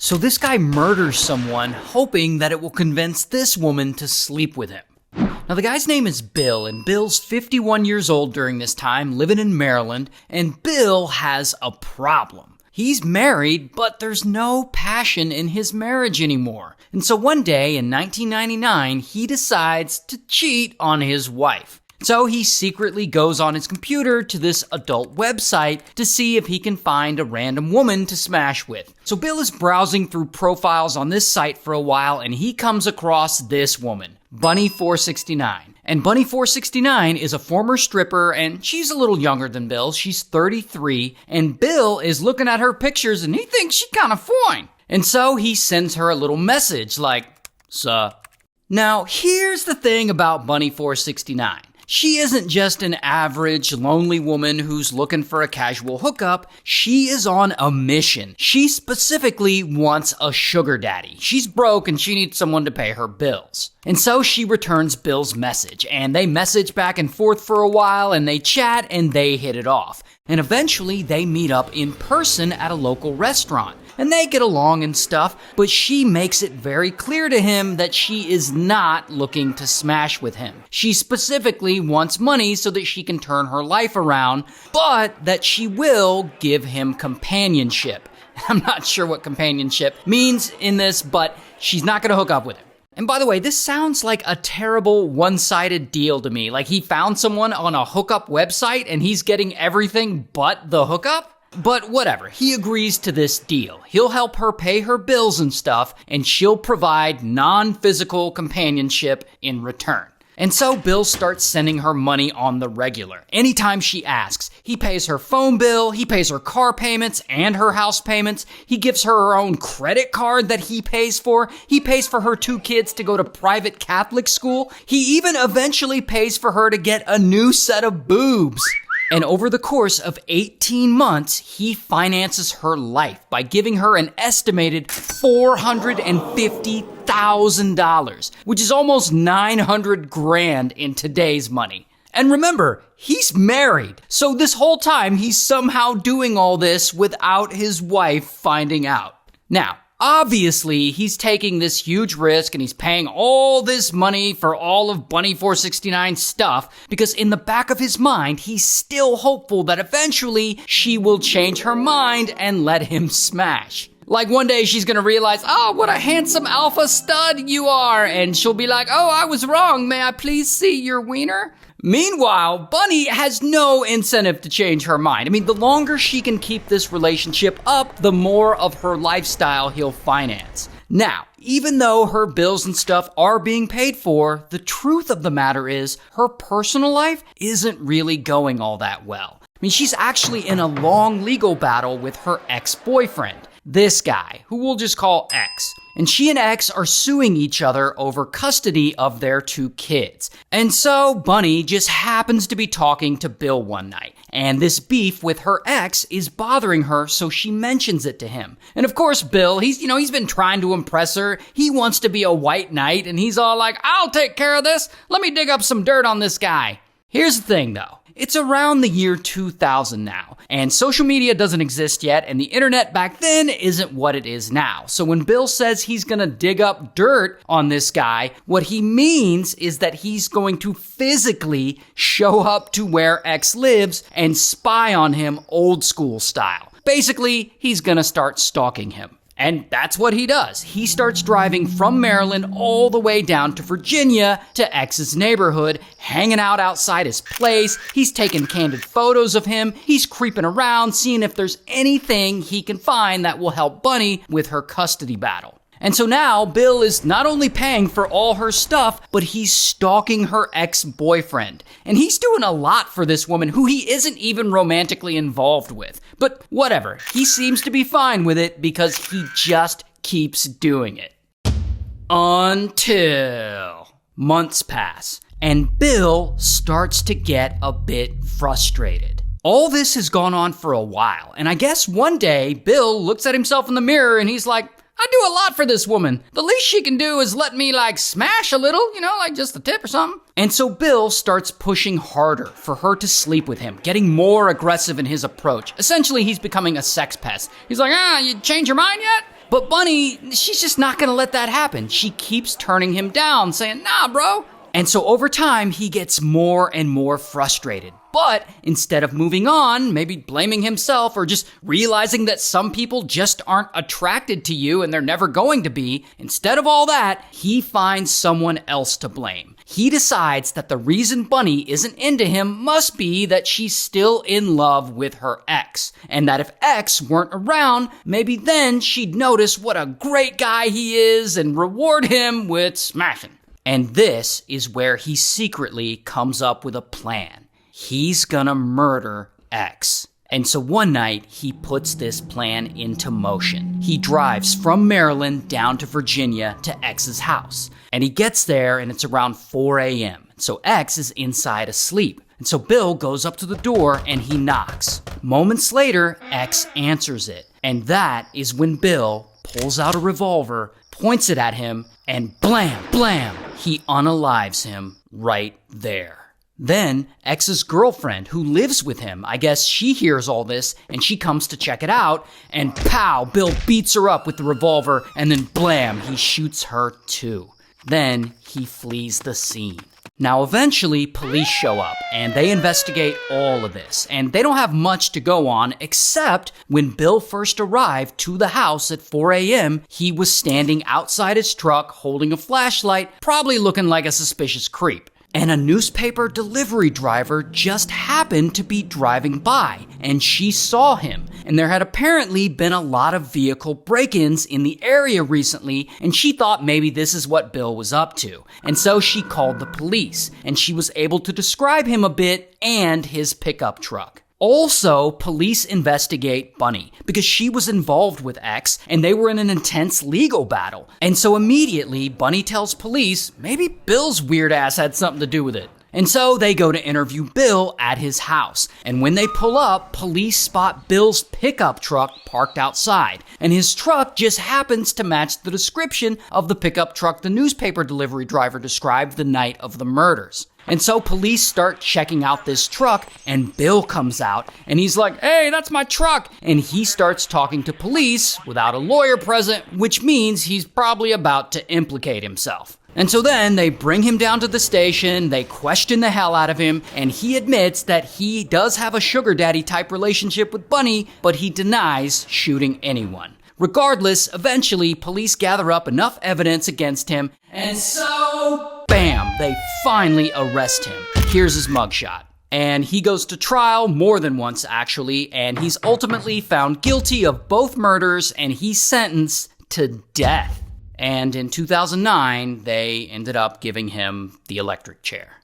So this guy murders someone, hoping that it will convince this woman to sleep with him. Now the guy's name is Bill, and Bill's 51 years old during this time, living in Maryland, and Bill has a problem. He's married, but there's no passion in his marriage anymore. And so one day in 1999, he decides to cheat on his wife. So he secretly goes on his computer to this adult website to see if he can find a random woman to smash with. So Bill is browsing through profiles on this site for a while, and he comes across this woman, Bunny469. And Bunny469 is a former stripper, and she's a little younger than Bill. She's 33, and Bill is looking at her pictures, and he thinks she's kind of fine. And so he sends her a little message like, "Suh." Now, here's the thing about Bunny469. She isn't just an average, lonely woman who's looking for a casual hookup. She is on a mission. She specifically wants a sugar daddy. She's broke and she needs someone to pay her bills. And so she returns Bill's message, and they message back and forth for a while, and they chat, and they hit it off. And eventually they meet up in person at a local restaurant. And they get along and stuff, but she makes it very clear to him that she is not looking to smash with him. She specifically wants money so that she can turn her life around, but that she will give him companionship. I'm not sure what companionship means in this, but she's not going to hook up with him. And by the way, this sounds like a terrible one-sided deal to me. Like he found someone on a hookup website and he's getting everything but the hookup? But whatever, he agrees to this deal. He'll help her pay her bills and stuff, and she'll provide non-physical companionship in return. And so Bill starts sending her money on the regular. Anytime she asks, he pays her phone bill, he pays her car payments and her house payments. He gives her her own credit card that he pays for. He pays for her 2 kids to go to private Catholic school. He even eventually pays for her to get a new set of boobs. And over the course of 18 months, he finances her life by giving her an estimated $450,000, which is almost $900,000 in today's money. And remember, he's married. So this whole time, he's somehow doing all this without his wife finding out. Now, obviously, he's taking this huge risk and he's paying all this money for all of Bunny469's stuff because in the back of his mind, he's still hopeful that eventually she will change her mind and let him smash. Like one day she's gonna realize, "Oh, what a handsome alpha stud you are," and she'll be like, "Oh, I was wrong. May I please see your wiener?" Meanwhile, Bunny has no incentive to change her mind. I mean, the longer she can keep this relationship up, the more of her lifestyle he'll finance. Now, even though her bills and stuff are being paid for, the truth of the matter is her personal life isn't really going all that well. I mean, she's actually in a long legal battle with her ex-boyfriend, this guy, who we'll just call X. And she and X are suing each other over custody of their 2 kids. And so Bunny just happens to be talking to Bill one night. And this beef with her ex is bothering her, so she mentions it to him. And of course, Bill, he's been trying to impress her. He wants to be a white knight, and he's all like, "I'll take care of this. Let me dig up some dirt on this guy." Here's the thing, though. It's around the year 2000 now, and social media doesn't exist yet, and the internet back then isn't what it is now. So when Bill says he's gonna dig up dirt on this guy, what he means is that he's going to physically show up to where X lives and spy on him old school style. Basically, he's gonna start stalking him. And that's what he does. He starts driving from Maryland all the way down to Virginia to X's neighborhood, hanging out outside his place. He's taking candid photos of him. He's creeping around, seeing if there's anything he can find that will help Bunny with her custody battle. And so now Bill is not only paying for all her stuff, but he's stalking her ex-boyfriend. And he's doing a lot for this woman who he isn't even romantically involved with. But whatever, he seems to be fine with it because he just keeps doing it. Until months pass, and Bill starts to get a bit frustrated. All this has gone on for a while, and I guess one day Bill looks at himself in the mirror and he's like, "I do a lot for this woman. The least she can do is let me smash a little, like just a tip or something." And so Bill starts pushing harder for her to sleep with him, getting more aggressive in his approach. Essentially, he's becoming a sex pest. He's like, "You changed your mind yet?" But Bunny, she's just not gonna let that happen. She keeps turning him down, saying, nah, bro. And so over time, he gets more and more frustrated. But instead of moving on, maybe blaming himself or just realizing that some people just aren't attracted to you and they're never going to be, instead of all that, he finds someone else to blame. He decides that the reason Bunny isn't into him must be that she's still in love with her ex. And that if X weren't around, maybe then she'd notice what a great guy he is and reward him with smashing. And this is where he secretly comes up with a plan. He's gonna murder X. And so one night, he puts this plan into motion. He drives from Maryland down to Virginia to X's house. And he gets there and it's around 4 a.m. So X is inside asleep. And so Bill goes up to the door and he knocks. Moments later, X answers it. And that is when Bill pulls out a revolver, points it at him, and blam, blam, he unalives him right there. Then, X's girlfriend, who lives with him, I guess she hears all this, and she comes to check it out, and pow, Bill beats her up with the revolver, and then blam, he shoots her too. Then, he flees the scene. Now, eventually, police show up, and they investigate all of this, and they don't have much to go on, except when Bill first arrived to the house at 4 a.m., he was standing outside his truck holding a flashlight, probably looking like a suspicious creep. And a newspaper delivery driver just happened to be driving by, and she saw him. And there had apparently been a lot of vehicle break-ins in the area recently, and she thought maybe this is what Bill was up to. And so she called the police, and she was able to describe him a bit and his pickup truck. Also, police investigate Bunny because she was involved with X and they were in an intense legal battle. And so immediately, Bunny tells police maybe Bill's weird ass had something to do with it. And so they go to interview Bill at his house. And when they pull up, police spot Bill's pickup truck parked outside. And his truck just happens to match the description of the pickup truck the newspaper delivery driver described the night of the murders. And so police start checking out this truck, and Bill comes out, and he's like, hey, that's my truck. And he starts talking to police without a lawyer present, which means he's probably about to implicate himself. And so then they bring him down to the station, they question the hell out of him, and he admits that he does have a sugar daddy type relationship with Bunny, but he denies shooting anyone. Regardless, eventually, police gather up enough evidence against him, and so, bam, they finally arrest him. Here's his mugshot. And he goes to trial more than once, actually, and he's ultimately found guilty of both murders, and he's sentenced to death. And in 2009, they ended up giving him the electric chair.